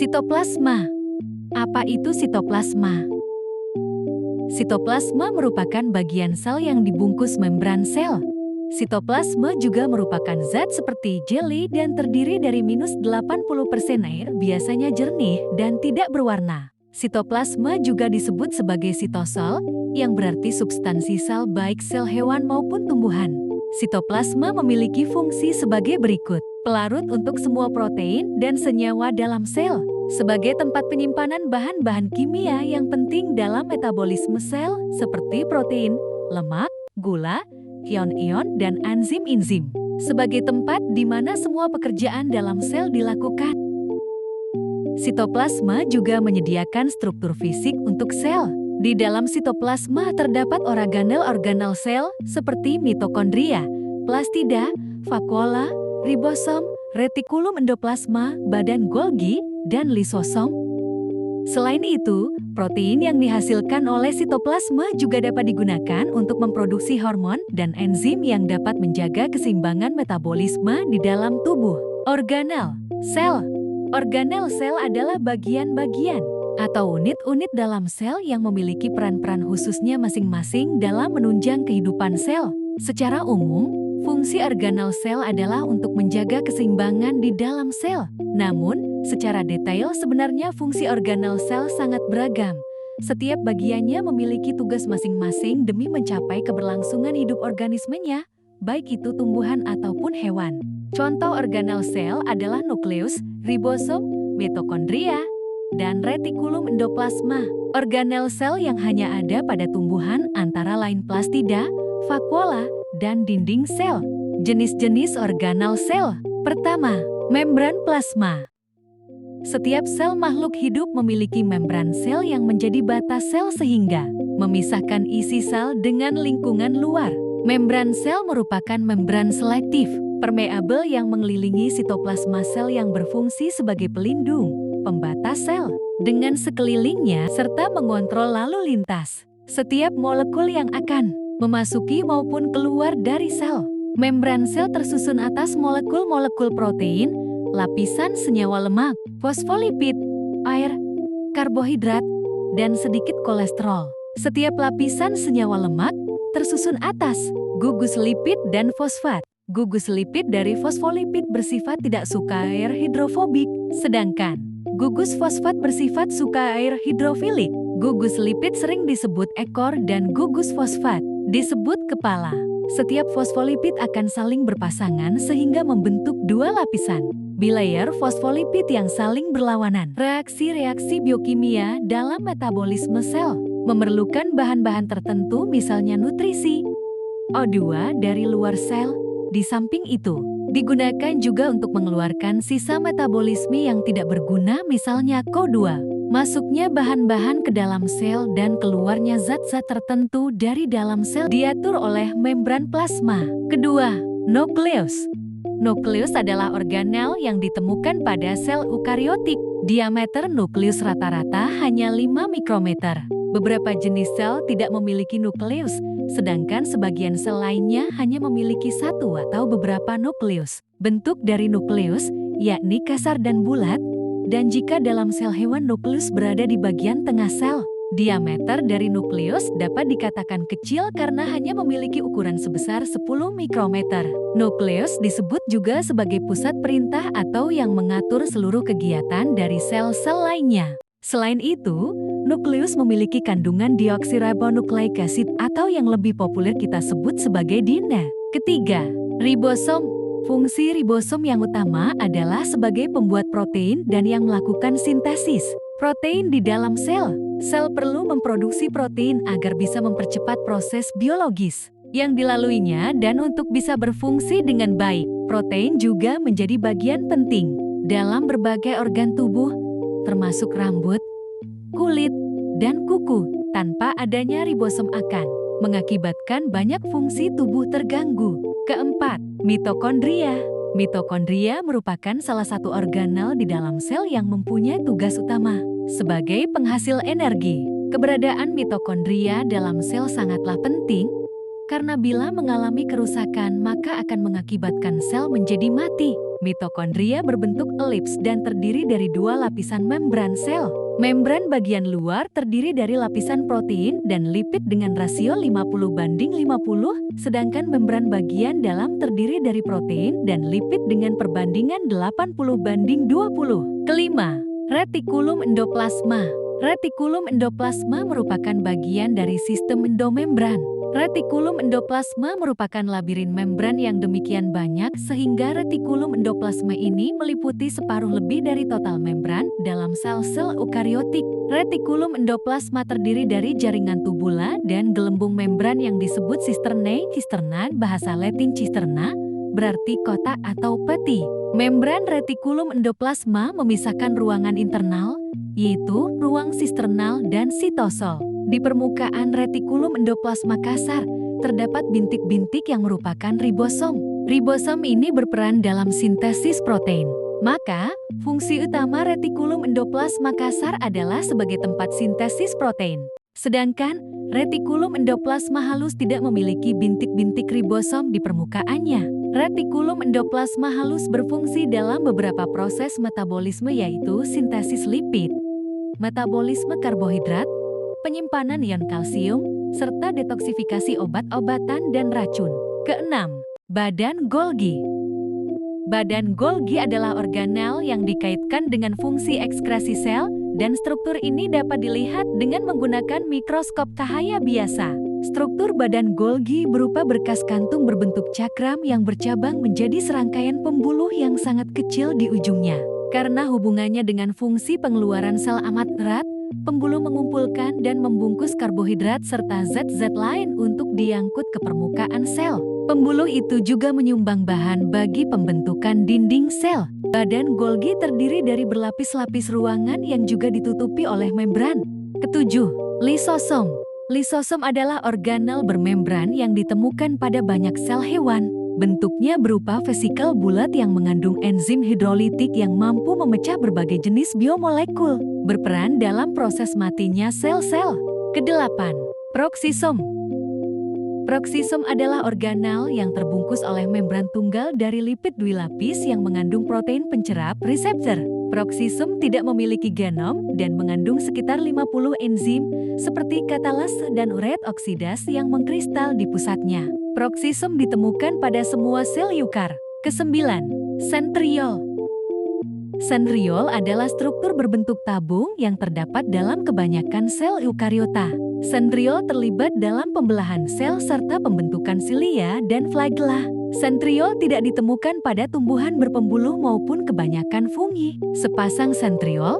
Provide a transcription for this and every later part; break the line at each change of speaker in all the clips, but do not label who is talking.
Sitoplasma. Apa itu sitoplasma? Sitoplasma merupakan bagian sel yang dibungkus membran sel. Sitoplasma juga merupakan zat seperti jeli dan terdiri dari -80% air, biasanya jernih dan tidak berwarna. Sitoplasma juga disebut sebagai sitosol, yang berarti substansi sel baik sel hewan maupun tumbuhan. Sitoplasma memiliki fungsi sebagai berikut: pelarut untuk semua protein dan senyawa dalam sel, sebagai tempat penyimpanan bahan-bahan kimia yang penting dalam metabolisme sel seperti protein, lemak, gula, ion-ion, dan enzim-enzim, sebagai tempat di mana semua pekerjaan dalam sel dilakukan. Sitoplasma juga menyediakan struktur fisik untuk sel. Di dalam sitoplasma terdapat organel-organel sel seperti mitokondria, plastida, vakuola, ribosom, retikulum endoplasma, badan Golgi, dan lisosom. Selain itu, protein yang dihasilkan oleh sitoplasma juga dapat digunakan untuk memproduksi hormon dan enzim yang dapat menjaga keseimbangan metabolisme di dalam tubuh. Organel sel. Organel sel adalah bagian-bagian atau unit-unit dalam sel yang memiliki peran-peran khususnya masing-masing dalam menunjang kehidupan sel. Secara umum, fungsi organel sel adalah untuk menjaga keseimbangan di dalam sel. Namun, secara detail sebenarnya fungsi organel sel sangat beragam. Setiap bagiannya memiliki tugas masing-masing demi mencapai keberlangsungan hidup organismenya, baik itu tumbuhan ataupun hewan. Contoh organel sel adalah nukleus, ribosom, mitokondria, dan retikulum endoplasma. Organel sel yang hanya ada pada tumbuhan antara lain plastida, vakuola, dan dinding sel. Jenis-jenis organel sel. Pertama, membran plasma. Setiap sel makhluk hidup memiliki membran sel yang menjadi batas sel sehingga memisahkan isi sel dengan lingkungan luar. Membran sel merupakan membran selektif, permeabel yang mengelilingi sitoplasma sel yang berfungsi sebagai pelindung, pembatas sel, dengan sekelilingnya serta mengontrol lalu lintas setiap molekul yang akan memasuki maupun keluar dari sel. Membran sel tersusun atas molekul-molekul protein, lapisan senyawa lemak, fosfolipid, air, karbohidrat, dan sedikit kolesterol. Setiap lapisan senyawa lemak tersusun atas gugus lipid dan fosfat. Gugus lipid dari fosfolipid bersifat tidak suka air hidrofobik, sedangkan gugus fosfat bersifat suka air hidrofilik. Gugus lipid sering disebut ekor dan gugus fosfat disebut kepala. Setiap fosfolipid akan saling berpasangan sehingga membentuk dua lapisan bilayer fosfolipid yang saling berlawanan. Reaksi-reaksi biokimia dalam metabolisme sel memerlukan bahan-bahan tertentu, misalnya nutrisi, O2 dari luar sel. Di samping itu, digunakan juga untuk mengeluarkan sisa metabolisme yang tidak berguna, misalnya CO2. Masuknya bahan-bahan ke dalam sel dan keluarnya zat-zat tertentu dari dalam sel diatur oleh membran plasma. Kedua, nukleus. Nukleus adalah organel yang ditemukan pada sel eukariotik. Diameter nukleus rata-rata hanya 5 mikrometer. Beberapa jenis sel tidak memiliki nukleus, sedangkan sebagian sel lainnya hanya memiliki satu atau beberapa nukleus. Bentuk dari nukleus, yakni kasar dan bulat, dan jika dalam sel hewan nukleus berada di bagian tengah sel. Diameter dari nukleus dapat dikatakan kecil karena hanya memiliki ukuran sebesar 10 mikrometer. Nukleus disebut juga sebagai pusat perintah atau yang mengatur seluruh kegiatan dari sel-sel lainnya. Selain itu, nukleus memiliki kandungan deoksiribonukleik asid atau yang lebih populer kita sebut sebagai DNA. Ketiga, ribosom. Fungsi ribosom yang utama adalah sebagai pembuat protein dan yang melakukan sintesis protein di dalam sel. Sel perlu memproduksi protein agar bisa mempercepat proses biologis yang dilaluinya dan untuk bisa berfungsi dengan baik. Protein juga menjadi bagian penting dalam berbagai organ tubuh, termasuk rambut, kulit, dan kuku. Tanpa adanya ribosom akan mengakibatkan banyak fungsi tubuh terganggu. Keempat, mitokondria. Mitokondria merupakan salah satu organel di dalam sel yang mempunyai tugas utama sebagai penghasil energi. Keberadaan mitokondria dalam sel sangatlah penting karena bila mengalami kerusakan maka akan mengakibatkan sel menjadi mati. Mitokondria berbentuk elips dan terdiri dari dua lapisan membran sel. Membran bagian luar terdiri dari lapisan protein dan lipid dengan rasio 50:50, sedangkan membran bagian dalam terdiri dari protein dan lipid dengan perbandingan 80:20. Kelima, retikulum endoplasma. Retikulum endoplasma merupakan bagian dari sistem endomembran. Retikulum endoplasma merupakan labirin membran yang demikian banyak sehingga retikulum endoplasma ini meliputi separuh lebih dari total membran dalam sel-sel eukariotik. Retikulum endoplasma terdiri dari jaringan tubula dan gelembung membran yang disebut cisternae. Cisterna bahasa Latin cisterna berarti kotak atau peti. Membran retikulum endoplasma memisahkan ruangan internal, yaitu ruang sisternal dan sitosol. Di permukaan retikulum endoplasma kasar, terdapat bintik-bintik yang merupakan ribosom. Ribosom ini berperan dalam sintesis protein. Maka, fungsi utama retikulum endoplasma kasar adalah sebagai tempat sintesis protein. Sedangkan, retikulum endoplasma halus tidak memiliki bintik-bintik ribosom di permukaannya. Retikulum endoplasma halus berfungsi dalam beberapa proses metabolisme yaitu sintesis lipid, metabolisme karbohidrat, penyimpanan ion kalsium, serta detoksifikasi obat-obatan dan racun. Keenam, badan Golgi. Badan Golgi adalah organel yang dikaitkan dengan fungsi ekskresi sel dan struktur ini dapat dilihat dengan menggunakan mikroskop cahaya biasa. Struktur badan Golgi berupa berkas kantung berbentuk cakram yang bercabang menjadi serangkaian pembuluh yang sangat kecil di ujungnya. Karena hubungannya dengan fungsi pengeluaran sel amat erat, pembuluh mengumpulkan dan membungkus karbohidrat serta zat-zat lain untuk diangkut ke permukaan sel. Pembuluh itu juga menyumbang bahan bagi pembentukan dinding sel. Badan Golgi terdiri dari berlapis-lapis ruangan yang juga ditutupi oleh membran. Ketujuh, lisosom. Lisosom adalah organel bermembran yang ditemukan pada banyak sel hewan. Bentuknya berupa vesikel bulat yang mengandung enzim hidrolitik yang mampu memecah berbagai jenis biomolekul, berperan dalam proses matinya sel-sel. Kedelapan, proksisom. Proksisom adalah organel yang terbungkus oleh membran tunggal dari lipid dwilapis yang mengandung protein pencerap reseptor. Proksisom tidak memiliki genom dan mengandung sekitar 50 enzim seperti katalase dan uret oksidasi yang mengkristal di pusatnya. Proksisom ditemukan pada semua sel eukar. Kesembilan, sentriol. Sentriol adalah struktur berbentuk tabung yang terdapat dalam kebanyakan sel eukariota. Sentriol terlibat dalam pembelahan sel serta pembentukan silia dan flagella. Sentriol tidak ditemukan pada tumbuhan berpembuluh maupun kebanyakan fungi. Sepasang sentriol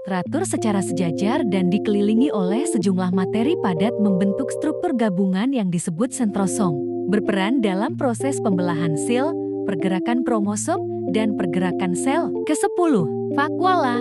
teratur secara sejajar dan dikelilingi oleh sejumlah materi padat membentuk struktur gabungan yang disebut sentrosom. Berperan dalam proses pembelahan sil, pergerakan kromosom, dan pergerakan sel. Kesepuluh, vakuola.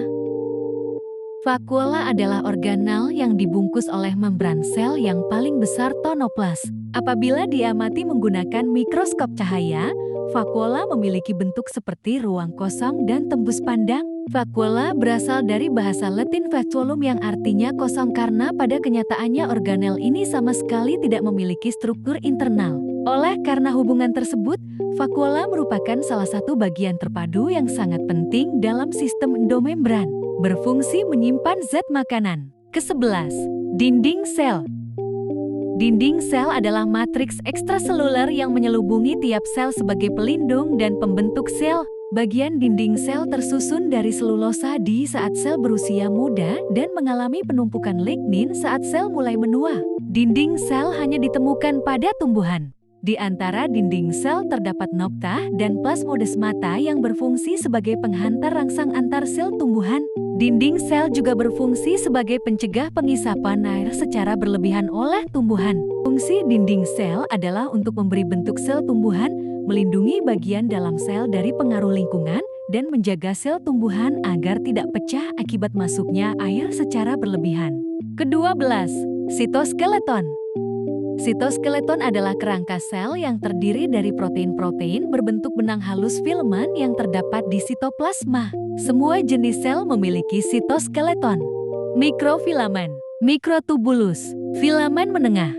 Vakuola adalah organel yang dibungkus oleh membran sel yang paling besar tonoplas. Apabila diamati menggunakan mikroskop cahaya, vakuola memiliki bentuk seperti ruang kosong dan tembus pandang. Vakuola berasal dari bahasa Latin vacuolum yang artinya kosong karena pada kenyataannya organel ini sama sekali tidak memiliki struktur internal. Oleh karena hubungan tersebut, vakuola merupakan salah satu bagian terpadu yang sangat penting dalam sistem endomembran. Berfungsi menyimpan zat makanan. Kesebelas, dinding sel. Dinding sel adalah matriks ekstraseluler yang menyelubungi tiap sel sebagai pelindung dan pembentuk sel. Bagian dinding sel tersusun dari selulosa di saat sel berusia muda dan mengalami penumpukan lignin saat sel mulai menua. Dinding sel hanya ditemukan pada tumbuhan. Di antara dinding sel terdapat nokta dan plasmodesmata yang berfungsi sebagai penghantar rangsang antar sel tumbuhan. Dinding sel juga berfungsi sebagai pencegah pengisapan air secara berlebihan oleh tumbuhan. Fungsi dinding sel adalah untuk memberi bentuk sel tumbuhan, melindungi bagian dalam sel dari pengaruh lingkungan, dan menjaga sel tumbuhan agar tidak pecah akibat masuknya air secara berlebihan. Kedua belas, sitoskeleton. Sitoskeleton adalah kerangka sel yang terdiri dari protein-protein berbentuk benang halus filamen yang terdapat di sitoplasma. Semua jenis sel memiliki sitoskeleton. Mikrofilamen, mikrotubulus, filamen menengah.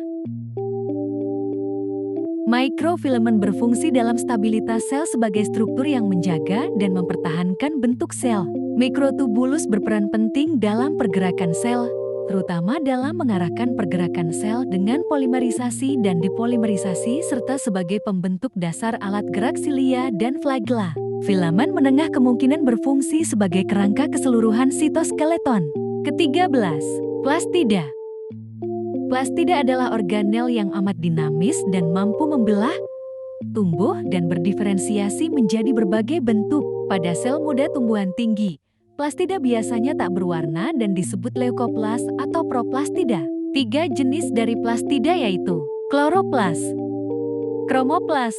Mikrofilament berfungsi dalam stabilitas sel sebagai struktur yang menjaga dan mempertahankan bentuk sel. Mikrotubulus berperan penting dalam pergerakan sel, terutama dalam mengarahkan pergerakan sel dengan polimerisasi dan depolimerisasi serta sebagai pembentuk dasar alat gerak silia dan flagella. Filamen menengah kemungkinan berfungsi sebagai kerangka keseluruhan sitoskeleton. Ke-13, plastida. Plastida adalah organel yang amat dinamis dan mampu membelah, tumbuh, dan berdiferensiasi menjadi berbagai bentuk. Pada sel muda tumbuhan tinggi, plastida biasanya tak berwarna dan disebut leukoplas atau proplastida. 3 jenis dari plastida yaitu kloroplas, kromoplas,